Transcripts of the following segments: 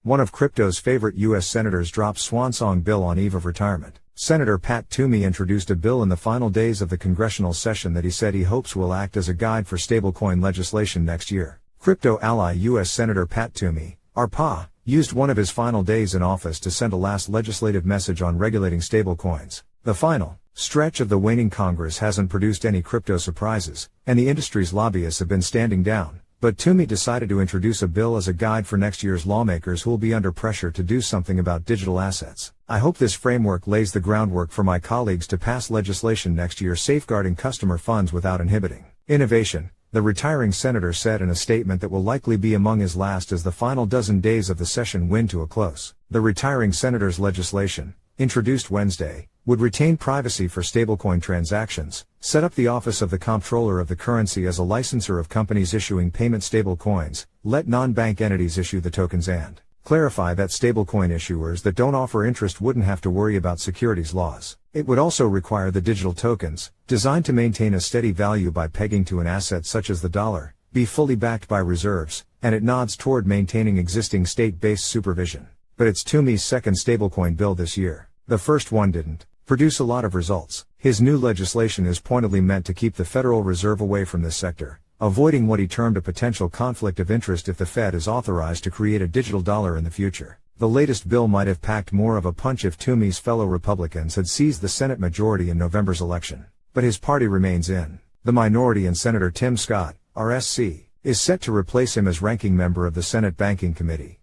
One of crypto's favorite U.S. senators drops Swan-Song bill on eve of retirement. Senator Pat Toomey introduced a bill in the final days of the congressional session that he said he hopes will act as a guide for stablecoin legislation next year. Crypto ally U.S. Senator Pat Toomey, RPA, used one of his final days in office to send a last legislative message on regulating stablecoins. The final stretch of the waning Congress hasn't produced any crypto surprises, and the industry's lobbyists have been standing down. But Toomey decided to introduce a bill as a guide for next year's lawmakers who will be under pressure to do something about digital assets. I hope this framework lays the groundwork for my colleagues to pass legislation next year safeguarding customer funds without inhibiting innovation, the retiring senator said in a statement that will likely be among his last as the final dozen days of the session wind to a close. The retiring senator's legislation, introduced Wednesday, would retain privacy for stablecoin transactions, set up the Office of the Comptroller of the Currency as a licensor of companies issuing payment stablecoins, let non-bank entities issue the tokens and clarify that stablecoin issuers that don't offer interest wouldn't have to worry about securities laws. It would also require the digital tokens, designed to maintain a steady value by pegging to an asset such as the dollar, be fully backed by reserves, and it nods toward maintaining existing state-based supervision. But it's Toomey's second stablecoin bill this year. The first one didn't produce a lot of results. His new legislation is pointedly meant to keep the Federal Reserve away from this sector, avoiding what he termed a potential conflict of interest if the Fed is authorized to create a digital dollar in the future. The latest bill might have packed more of a punch if Toomey's fellow Republicans had seized the Senate majority in November's election. But his party remains in the minority, and Senator Tim Scott, RSC, is set to replace him as ranking member of the Senate Banking Committee.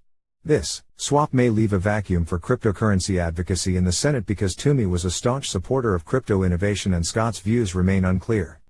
This swap may leave a vacuum for cryptocurrency advocacy in the Senate because Toomey was a staunch supporter of crypto innovation and Scott's views remain unclear.